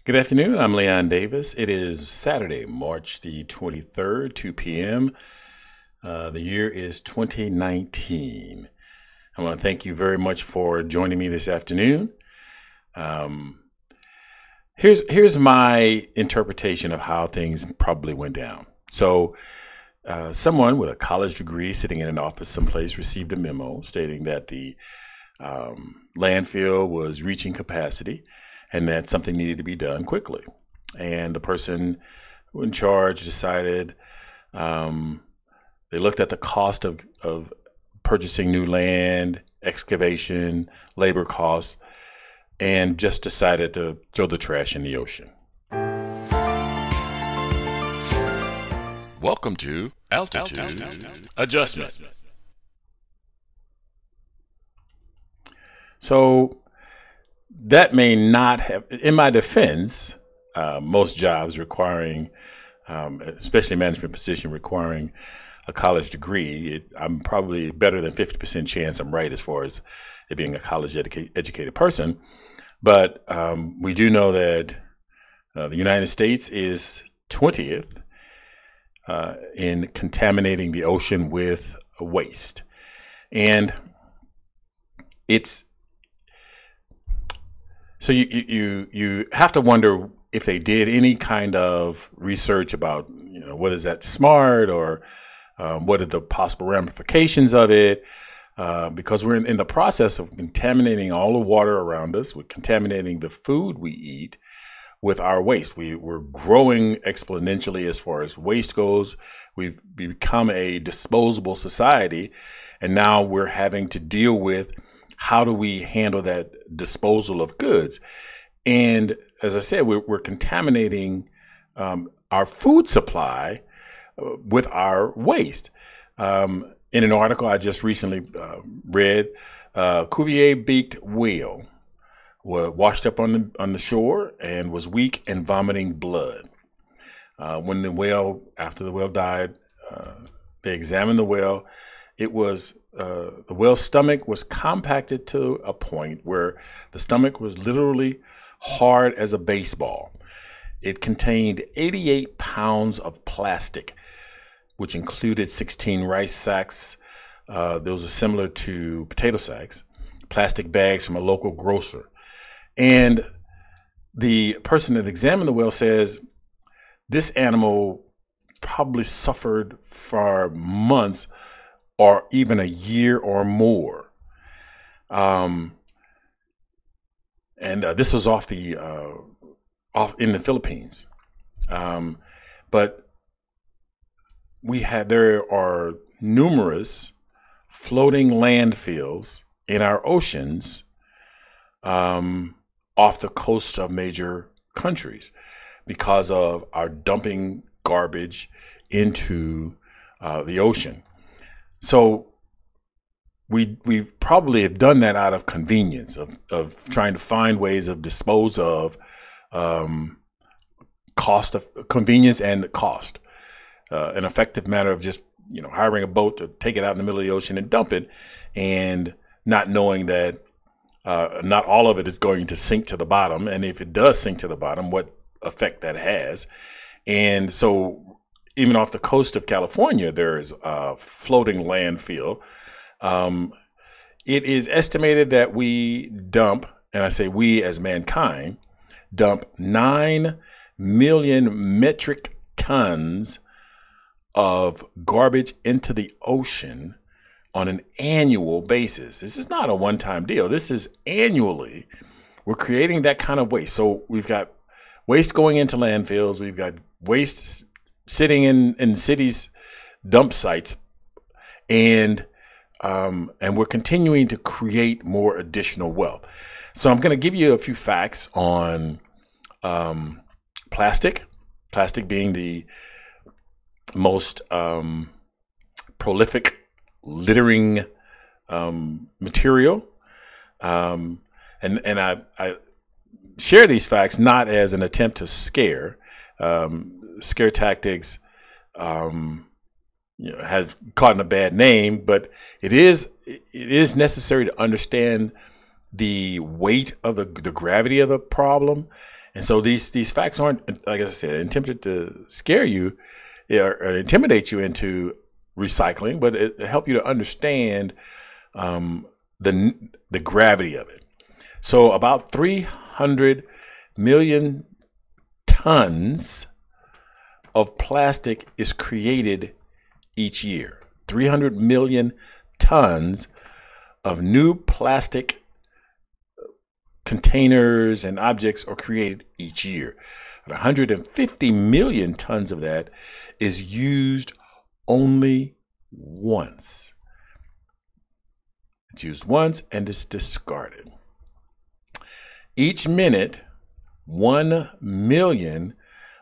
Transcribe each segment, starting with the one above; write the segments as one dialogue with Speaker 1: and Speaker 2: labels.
Speaker 1: Good afternoon. I'm Leon Davis. It is Saturday, March the 23rd, 2 p.m. The year is 2019. I want to thank you very much for joining me this afternoon. Um, here's my interpretation of how things probably went down. Someone with a college degree sitting in an office someplace received a memo stating that the landfill was reaching capacity and that something needed to be done quickly. And the person in charge decided, they looked at the cost of purchasing new land, excavation, labor costs, and just decided to throw the trash in the ocean.
Speaker 2: Welcome to Altitude Adjustment.
Speaker 1: So that may not have, in my defense, most jobs requiring, especially management position requiring a college degree, I'm probably better than 50% chance I'm right as far as it being a college educated person. But we do know that the United States is 20th in contaminating the ocean with waste. And it's so you have to wonder if they did any kind of research about, what is that smart, or what are the possible ramifications of it? Because we're in the process of contaminating all the water around us. We're contaminating the food we eat with our waste. We're growing exponentially as far as waste goes. We've become a disposable society, and now we're having to deal with how do we handle that disposal of goods. And as I said, we're contaminating our food supply with our waste. In an article I just recently read, Cuvier-beaked whale washed up on the shore and was weak and vomiting blood. After the whale died, they examined the whale. It was the whale's stomach was compacted to a point where the stomach was literally hard as a baseball. It contained 88 pounds of plastic, which included 16 rice sacks. Those are similar to potato sacks, plastic bags from a local grocer. And the person that examined the whale says this animal probably suffered for months or even a year or more. And this was off in the Philippines. But there are numerous floating landfills in our oceans off the coast of major countries because of our dumping garbage into the ocean. So we probably have done that out of convenience of trying to find ways of dispose of cost of convenience and the cost. An effective manner of just hiring a boat to take it out in the middle of the ocean and dump it, and not knowing that not all of it is going to sink to the bottom, and if it does sink to the bottom, what effect that has. And so even off the coast of California, there's a floating landfill. It is estimated that we dump, and I say we as mankind, dump 9 million metric tons of garbage into the ocean on an annual basis. This is not a one-time deal. This is annually. We're creating that kind of waste. So we've got waste going into landfills. We've got waste sitting in cities' dump sites, and we're continuing to create more additional wealth. So I'm going to give you a few facts on plastic being the most prolific littering material. And I share these facts not as an attempt to scare. Scare tactics has gotten a bad name, but it is necessary to understand the weight of the gravity of the problem. And so these facts aren't, like I said, intended to scare you or intimidate you into recycling, but it help you to understand the gravity of it. So about 300 million tons of plastic is created each year. 300 million tons of new plastic containers and objects are created each year. 150 million tons of that is used only once. It's used once and it's discarded. Each minute, 1 million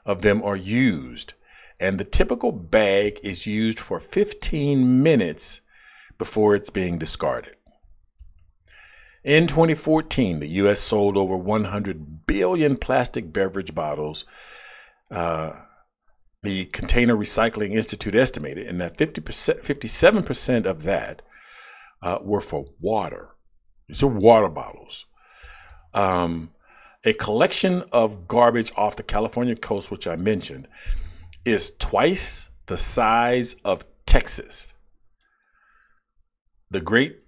Speaker 1: of them are used, and the typical bag is used for 15 minutes before it's being discarded. In 2014, the U.S. sold over 100 billion plastic beverage bottles. The Container Recycling Institute estimated, and that 57% of that were for water. These are water bottles. A collection of garbage off the California coast, which I mentioned, is twice the size of Texas. The Great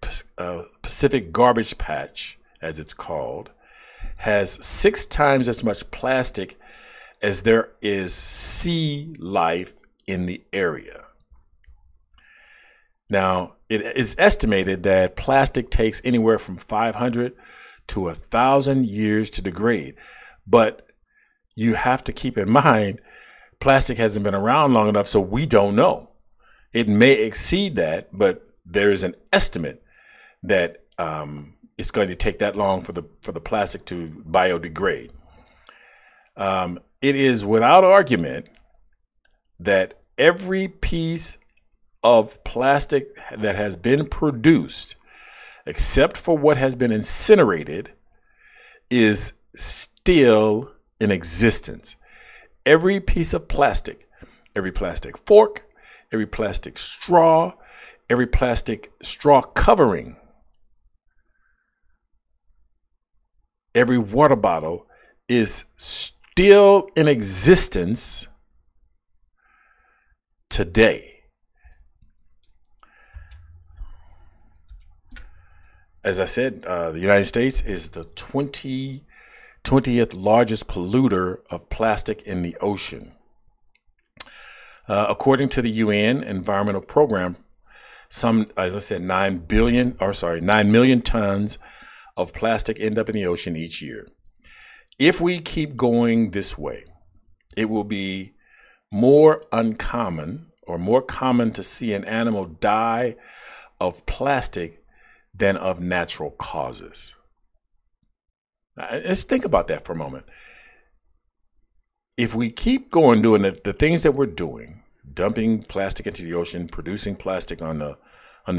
Speaker 1: Pacific Garbage Patch, as it's called, has 6 times as much plastic as there is sea life in the area. Now, it is estimated that plastic takes anywhere from 500 to 1,000 years to degrade. But you have to keep in mind, plastic hasn't been around long enough, so we don't know. It may exceed that, but there is an estimate that it's going to take that long for the plastic to biodegrade. It is without argument that every piece of plastic that has been produced, except for what has been incinerated, is still in existence. Every piece of plastic, every plastic fork, every plastic straw, every plastic straw covering, every water bottle is still in existence today. As I said, the United States is the 20th largest polluter of plastic in the ocean. According to the UN Environmental Program, as I said, 9 million tons of plastic end up in the ocean each year. If we keep going this way, it will be more uncommon or more common to see an animal die of plastic than of natural causes. Now, let's think about that for a moment. If we keep going doing the things that we're doing, dumping plastic into the ocean, producing plastic on the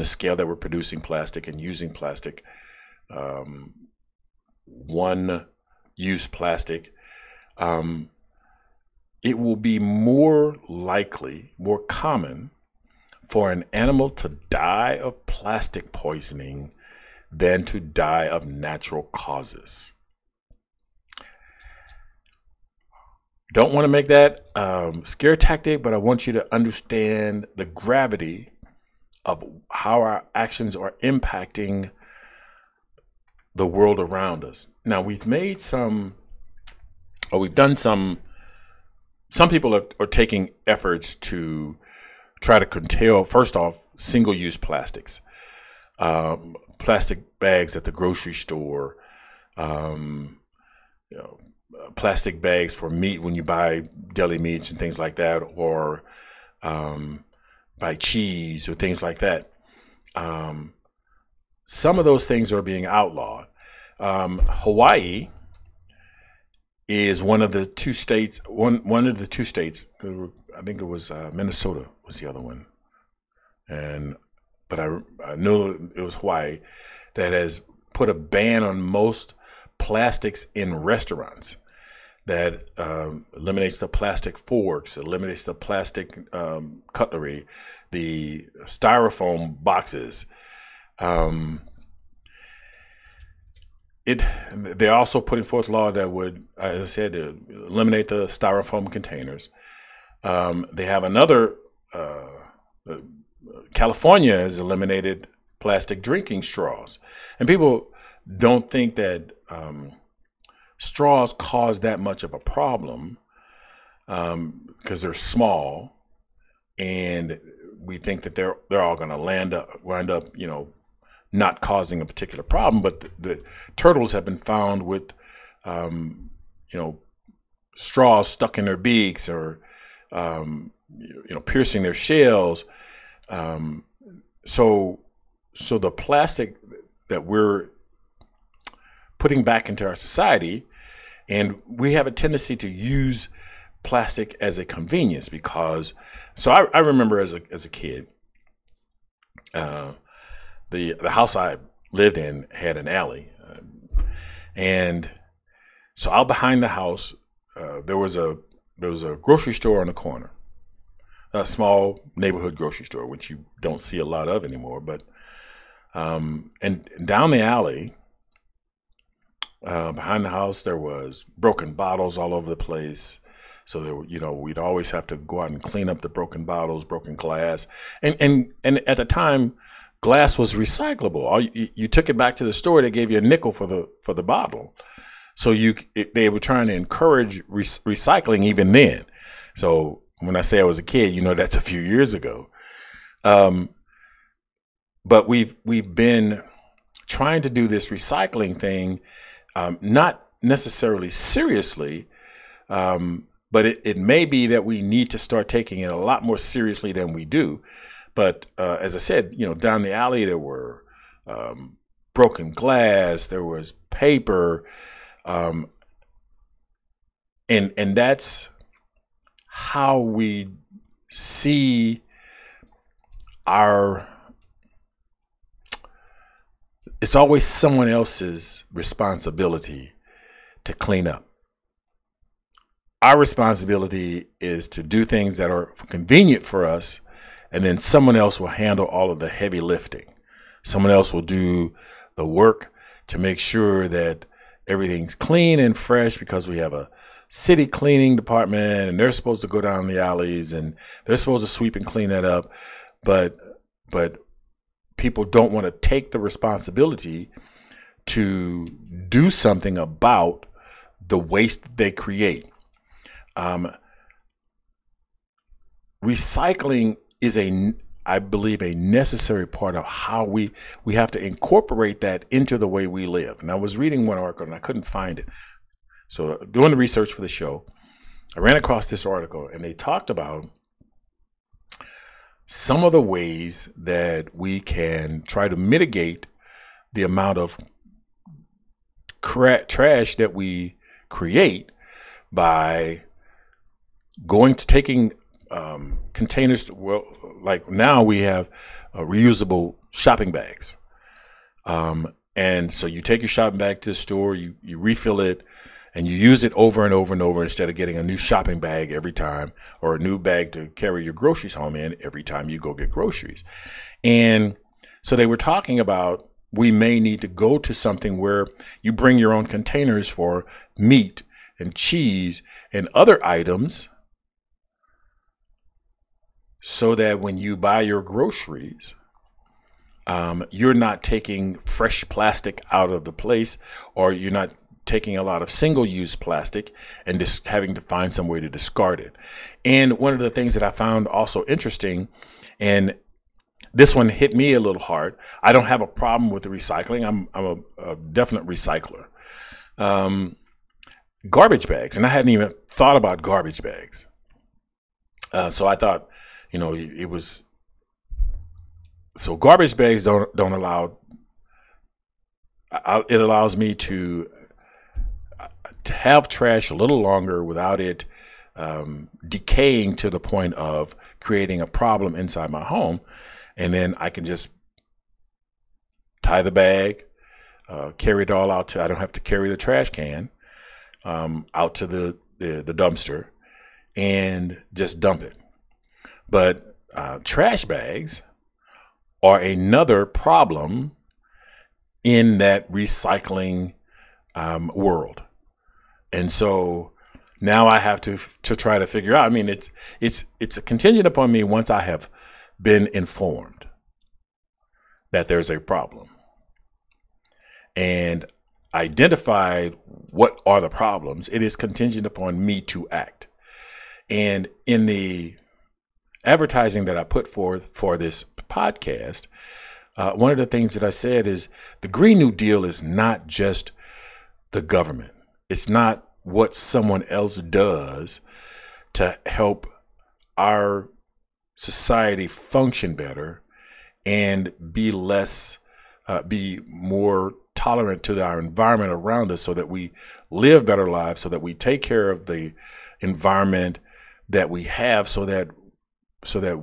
Speaker 1: scale that we're producing plastic and using plastic, one-use plastic, it will be more likely, more common for an animal to die of plastic poisoning than to die of natural causes. Don't want to make that scare tactic, but I want you to understand the gravity of how our actions are impacting the world around us. Now, we've made some people are taking efforts to try to curtail, first off, single-use plastics, plastic bags at the grocery store, plastic bags for meat when you buy deli meats and things like that, or buy cheese or things like that. Some of those things are being outlawed. Hawaii is one of the two states. One of the two states. I think it was Minnesota was the other one, but I know it was Hawaii that has put a ban on most plastics in restaurants. That eliminates the plastic forks, eliminates the plastic cutlery, the styrofoam boxes. they're also putting forth law that would, as I said, eliminate the styrofoam containers. They have another. California has eliminated plastic drinking straws, and people don't think that straws cause that much of a problem because they're small, and we think that they're all going to wind up, not causing a particular problem. But the turtles have been found with, straws stuck in their beaks or, piercing their shells. So the plastic that we're putting back into our society, and we have a tendency to use plastic as a convenience because, so I remember as a kid, the house I lived in had an alley, and so out behind the house, there was a grocery store on the corner, a small neighborhood grocery store, which you don't see a lot of anymore. But and down the alley, behind the house, there was broken bottles all over the place. So there, we'd always have to go out and clean up the broken bottles, broken glass, and at the time, glass was recyclable. You took it back to the store, they gave you a nickel for the bottle. So they were trying to encourage recycling even then. So when I say I was a kid, that's a few years ago. But we've been trying to do this recycling thing, not necessarily seriously, but it may be that we need to start taking it a lot more seriously than we do. But as I said, down the alley there were broken glass, there was paper, and that's how we see it's always someone else's responsibility to clean up. Our responsibility is to do things that are convenient for us, and then someone else will handle all of the heavy lifting. Someone else will do the work to make sure that everything's clean and fresh, because we have a city cleaning department and they're supposed to go down the alleys and they're supposed to sweep and clean that up. But people don't want to take the responsibility to do something about the waste they create. Recycling is I believe, a necessary part of how we have to incorporate that into the way we live. And I was reading one article and I couldn't find it. So doing the research for the show, I ran across this article and they talked about some of the ways that we can try to mitigate the amount of trash that we create by taking containers. Well, like now we have reusable shopping bags. And so you take your shopping bag to the store, you refill it, and you use it over and over and over instead of getting a new shopping bag every time, or a new bag to carry your groceries home in every time you go get groceries. And so they were talking about, we may need to go to something where you bring your own containers for meat and cheese and other items, so that when you buy your groceries, you're not taking fresh plastic out of the place, or you're not taking a lot of single-use plastic and just having to find some way to discard it. And one of the things that I found also interesting, and this one hit me a little hard. I don't have a problem with the recycling. I'm a definite recycler. Garbage bags, and I hadn't even thought about garbage bags. So I thought, it was, so garbage bags don't allow, it allows me to have trash a little longer without it decaying to the point of creating a problem inside my home. And then I can just tie the bag, carry it all out I don't have to carry the trash can out to the dumpster and just dump it. But trash bags are another problem in that recycling world. And so now I have to try to figure out. I mean, it's a contingent upon me once I have been informed that there's a problem and identified what are the problems. It is contingent upon me to act. And in the advertising that I put forth for this podcast, one of the things that I said is the Green New Deal is not just the government. It's not what someone else does to help our society function better and be more tolerant to our environment around us so that we live better lives, so that we take care of the environment that we have, so that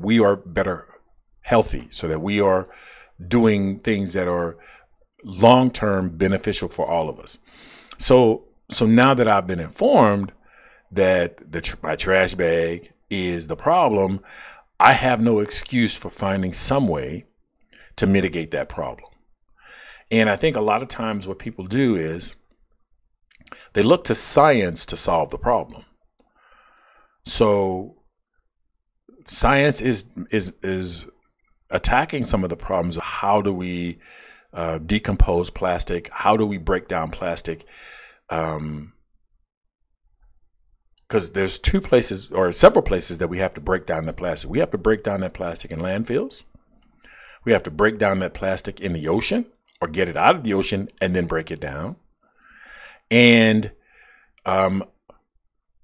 Speaker 1: we are better healthy, so that we are doing things that are long-term beneficial for all of us. So now that I've been informed that my trash bag is the problem, I have no excuse for finding some way to mitigate that problem. And I think a lot of times what people do is they look to science to solve the problem. So science is attacking some of the problems of how do we decompose plastic, how do we break down plastic, because there's two places or several places that we have to break down that plastic. We have to break down that plastic in landfills. We have to break down that plastic in the ocean or get it out of the ocean and then break it down. And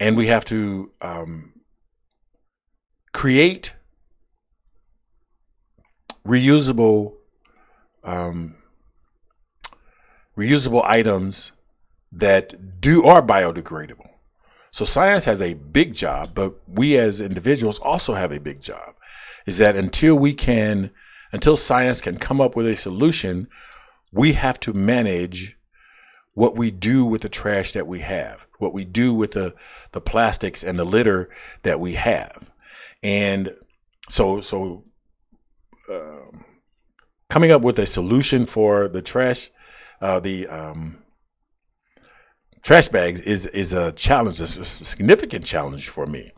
Speaker 1: we have to create reusable items that are biodegradable. So science has a big job, but we as individuals also have a big job. Is that until science can come up with a solution, we have to manage what we do with the trash that we have, what we do with the plastics and the litter that we have. And so coming up with a solution for the trash bags is a challenge, a significant challenge for me.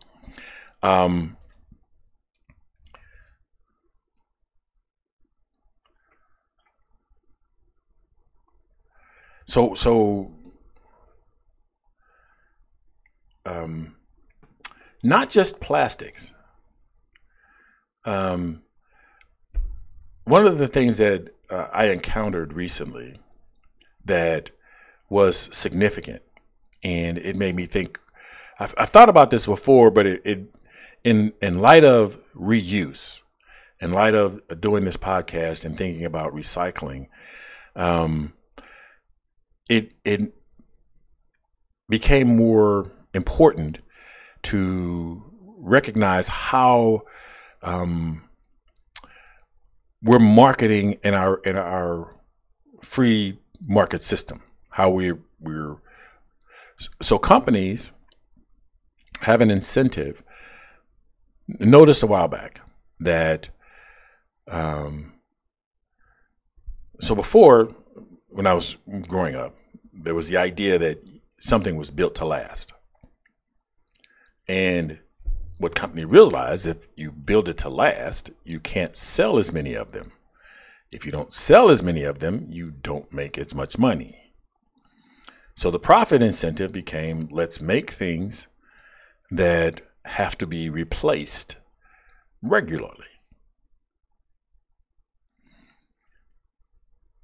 Speaker 1: Not just plastics. One of the things that I encountered recently that was significant, and it made me think. I've thought about this before, but in light of reuse, in light of doing this podcast and thinking about recycling, it became more important to recognize how we're marketing in our free market system. How so companies have an incentive. Noticed a while back that so before, when I was growing up, there was the idea that something was built to last. And what company realized, if you build it to last, you can't sell as many of them. If you don't sell as many of them, you don't make as much money. So the profit incentive became, let's make things that have to be replaced regularly.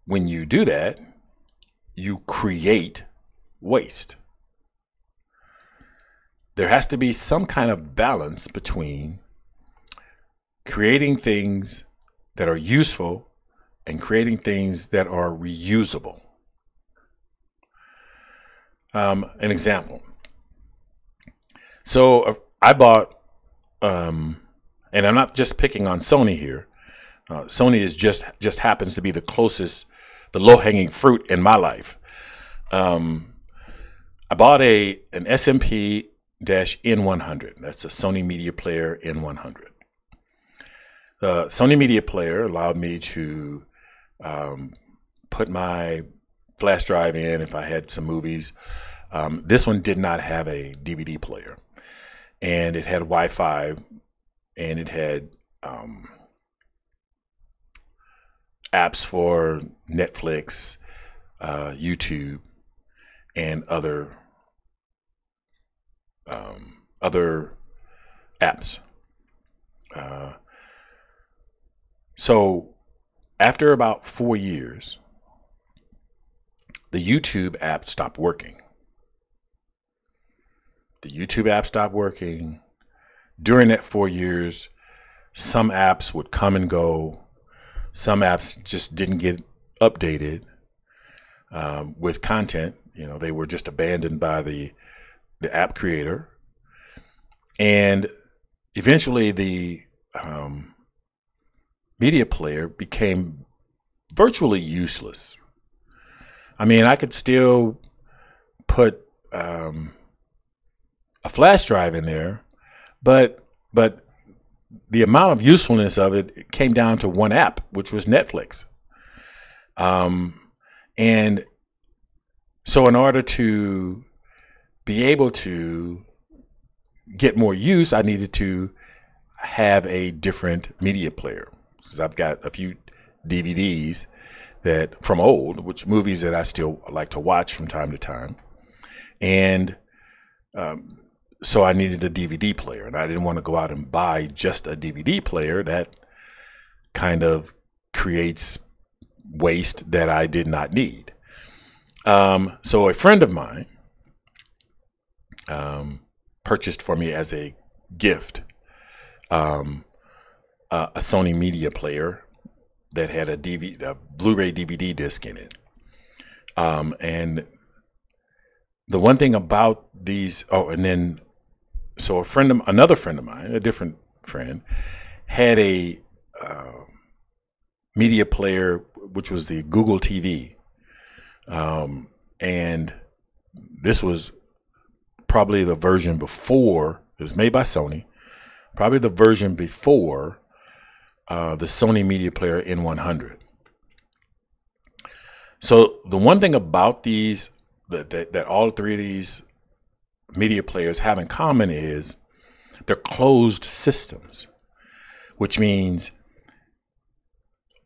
Speaker 1: When you do that, you create waste. There has to be some kind of balance between creating things that are useful and creating things that are reusable. An example. So I bought, and I'm not just picking on Sony here. Sony is just happens to be the low-hanging fruit in my life. I bought an SMP-N100. That's a Sony Media Player N100. The Sony Media Player allowed me to put my flash drive in if I had some movies. This one did not have a DVD player, and it had Wi-Fi, and it had apps for Netflix, YouTube, and other apps. So after about 4 years, the YouTube app stopped working. The YouTube app stopped working. During that 4 years, some apps would come and go. Some apps just didn't get updated with content. You know, they were just abandoned by the app creator. And eventually the media player became virtually useless. I mean, I could still put a flash drive in there, but the amount of usefulness of it came down to one app, which was Netflix. And so in order to be able to get more use, I needed to have a different media player. Because I've got a few DVDs that from old, which movies that I still like to watch from time to time. And so I needed a DVD player, and I didn't want to go out and buy just a DVD player. That kind of creates waste that I did not need. So a friend of mine purchased for me as a gift a Sony media player that had a Blu-ray DVD disc in it. And the one thing about these, so another friend of mine, a different friend, had a media player, which was the Google TV. And this was probably the version before, it was made by Sony, probably the version before the Sony media player N100. So the one thing about these, that all three of these media players have in common is they're closed systems, which means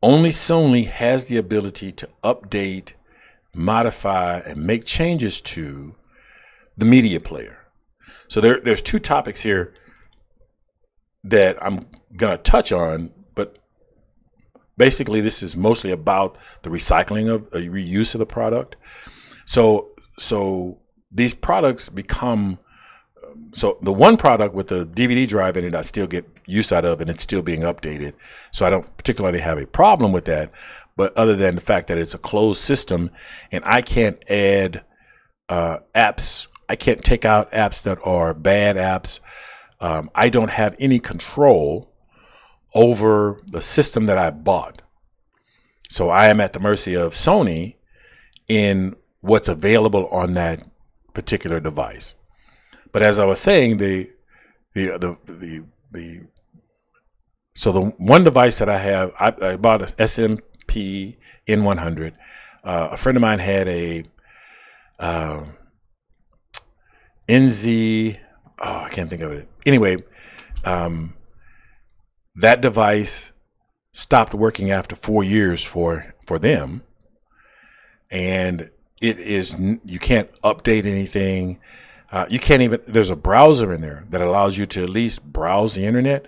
Speaker 1: only Sony has the ability to update, modify, and make changes to the media player. So there's two topics here that I'm going to touch on, but basically this is mostly about the recycling of reuse of the product. So these products become, so the one product with the DVD drive in it, I still get use out of, and it's still being updated. So I don't particularly have a problem with that. But other than the fact that it's a closed system and I can't add apps, I can't take out apps that are bad apps. I don't have any control over the system that I bought. So I am at the mercy of Sony in what's available on that particular device. But as I was saying, so the one device that I have, I bought an SMP N100. A friend of mine had a NZ, I can't think of it. Anyway, that device stopped working after 4 years for them. And it is, you can't update anything. You can't even, there's a browser in there that allows you to at least browse the internet.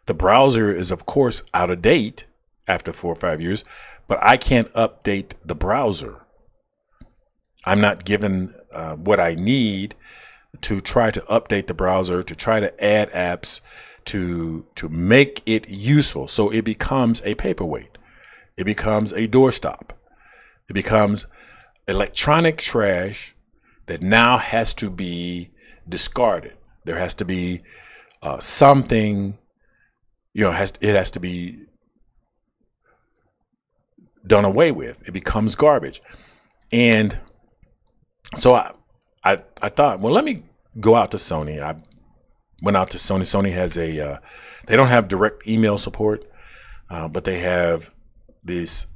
Speaker 1: The browser is, of course, out of date after 4 or 5 years, but I can't update the browser. I'm not given what I need to try to update the browser, to try to add apps, to make it useful. So it becomes a paperweight. It becomes a doorstop. It becomes electronic trash that now has to be discarded. There has to be something, it has to be done away with. It becomes garbage. And so I thought, well, let me go out to Sony. I went out to Sony. Sony has they don't have direct email support, but they have this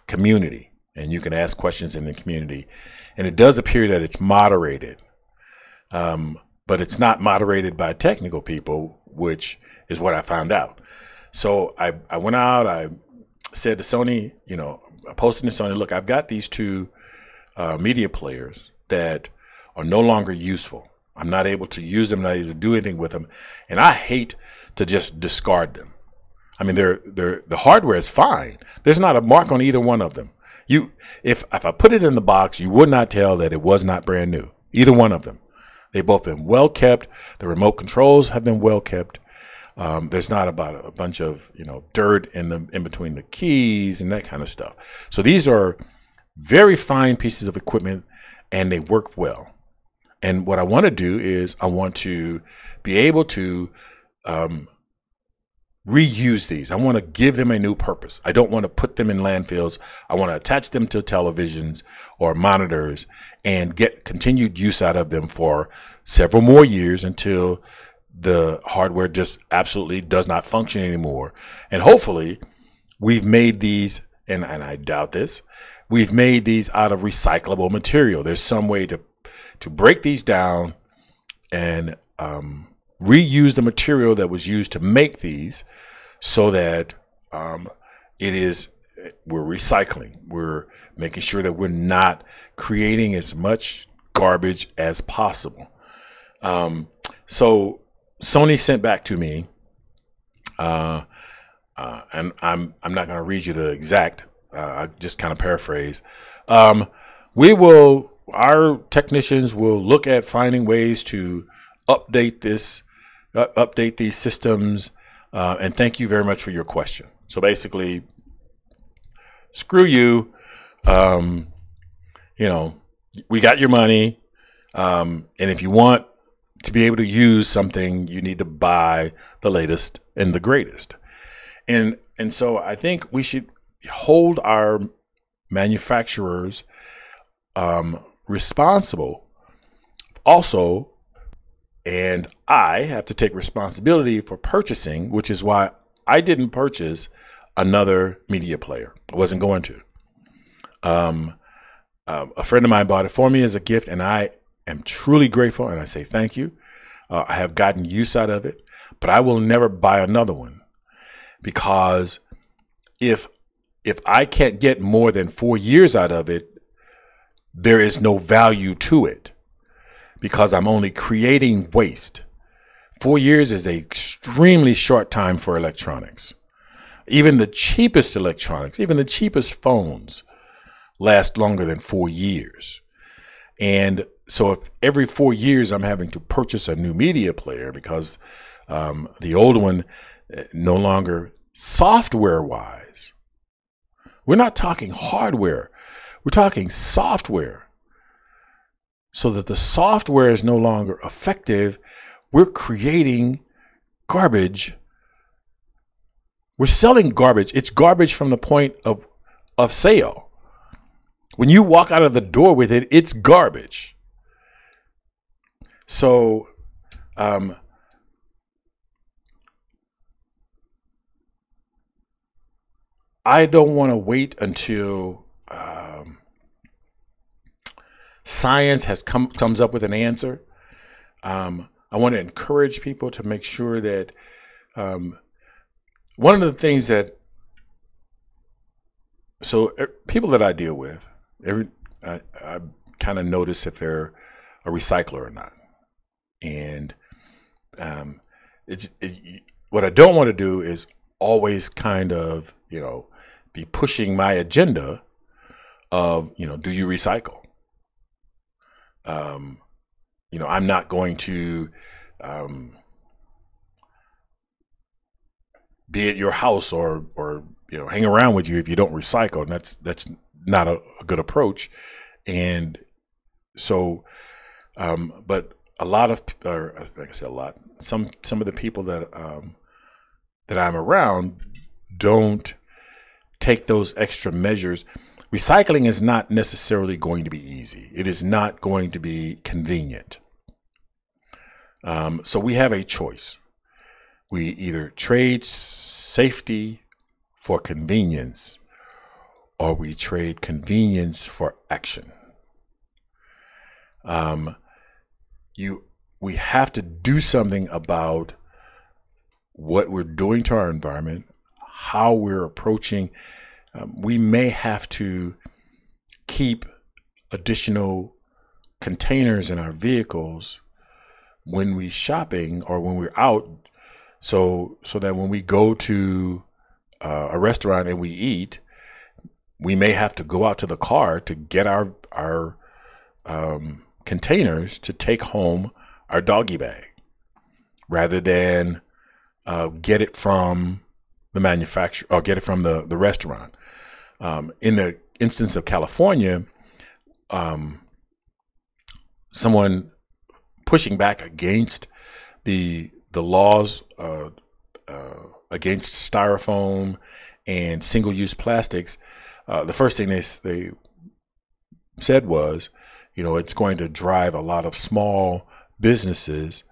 Speaker 1: community. and you can ask questions in the community. And it does appear that it's moderated, but it's not moderated by technical people, which is what I found out. So I went out, I said to Sony, I posted to Sony, look, I've got these two media players that are no longer useful. I'm not able to use them, not able to do anything with them. And I hate to just discard them. I mean, the hardware is fine. There's not a mark on either one of them. If I put it in the box, you would not tell that it was not brand new. Either one of them. They've both been well kept. The remote controls have been well kept. There's not about a bunch of dirt in between the keys and that kind of stuff. So these are very fine pieces of equipment, and they work well. And what I want to do is I want to be able to reuse these. I want to give them a new purpose. I don't want to put them in landfills. I want to attach them to televisions or monitors and get continued use out of them for several more years until the hardware just absolutely does not function anymore. And hopefully we've made these, and I doubt this, we've made these out of recyclable material. There's some way to break these down and reuse the material that was used to make these, so that we're recycling. We're making sure that we're not creating as much garbage as possible. So Sony sent back to me, and I'm not going to read you the exact. I just kind of paraphrase. Our technicians will look at finding ways to update these systems, and thank you very much for your question. So basically, screw you. We got your money, and if you want to be able to use something, you need to buy the latest and the greatest. And so I think we should hold our manufacturers responsible also. And I have to take responsibility for purchasing, which is why I didn't purchase another media player. I wasn't going to. A friend of mine bought it for me as a gift, and I am truly grateful, and I say thank you. I have gotten use out of it, but I will never buy another one, because if I can't get more than 4 years out of it, there is no value to it, because I'm only creating waste. 4 years is an extremely short time for electronics. Even the cheapest electronics, even the cheapest phones last longer than 4 years. And so if every 4 years I'm having to purchase a new media player because the old one no longer software-wise, we're not talking hardware, we're talking software. So that the software is no longer effective, we're creating garbage. We're selling garbage. It's garbage from the point of sale. When you walk out of the door with it, it's garbage. So I don't want to wait until science comes up with an answer. I want to encourage people to make sure that one of the things that people that I deal with, I kind of notice if they're a recycler or not. And what I don't want to do is always kind of be pushing my agenda of do you recycle? I'm not going to be at your house or hang around with you if you don't recycle, and that's not a good approach. And so, but a lot of, or like I said, some of the people that I'm around don't take those extra measures. Recycling is not necessarily going to be easy. It is not going to be convenient. So we have a choice. We either trade safety for convenience, or we trade convenience for action. We have to do something about what we're doing to our environment, how we're approaching. We may have to keep additional containers in our vehicles when we're shopping or when we're out, so that when we go to a restaurant and we eat, we may have to go out to the car to get our containers to take home our doggy bag, rather than get it from the manufacturer or get it from the restaurant. In the instance of California, someone pushing back against the laws against styrofoam and single-use plastics, the first thing they said was, it's going to drive a lot of small businesses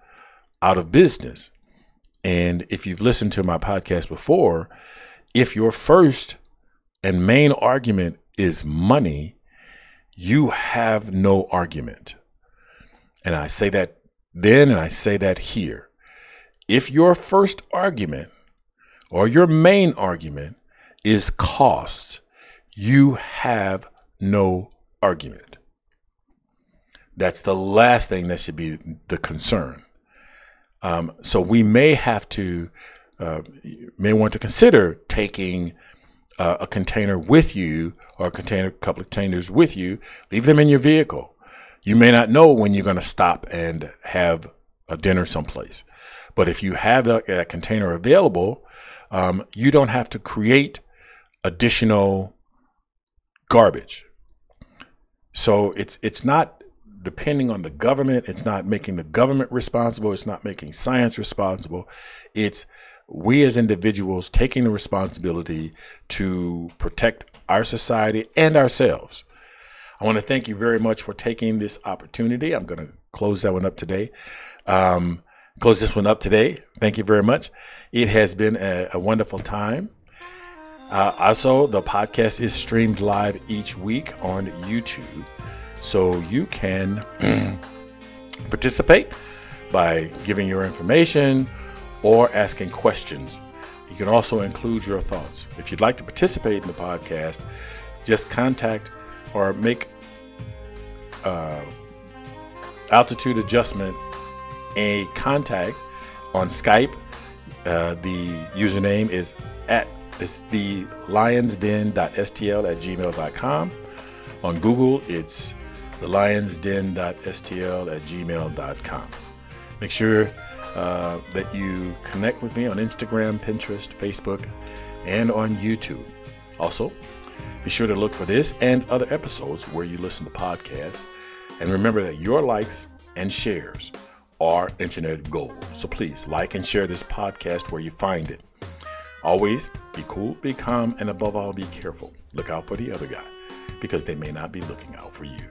Speaker 1: out of business. And if you've listened to my podcast before, if your first and main argument is money, you have no argument. And I say that then, and I say that here. If your first argument or your main argument is cost, you have no argument. That's the last thing that should be the concern. So we may have to, may want to consider taking a container with you, or a couple of containers with you. Leave them in your vehicle. You may not know when you're going to stop and have a dinner someplace. But if you have that container available, you don't have to create additional garbage. So it's not depending on the government. It's not making the government responsible. It's not making science responsible. It's we as individuals taking the responsibility to protect our society and ourselves. I want to thank you very much for taking this opportunity. I'm going to close this one up today. Thank you very much. It has been a wonderful time. Also, the podcast is streamed live each week on YouTube, so you can participate by giving your information or asking questions. You can also include your thoughts. If you'd like to participate in the podcast, just contact or make Altitude Adjustment a contact on Skype. The username is the lionsden.stl@gmail.com. On Google, it's the lionsden.stl@gmail.com. Make sure that you connect with me on Instagram, Pinterest, Facebook, and on YouTube. Also, be sure to look for this and other episodes where you listen to podcasts. And remember that your likes and shares are internet gold. So please like and share this podcast where you find it. Always be cool, be calm, and above all, be careful. Look out for the other guy, because they may not be looking out for you.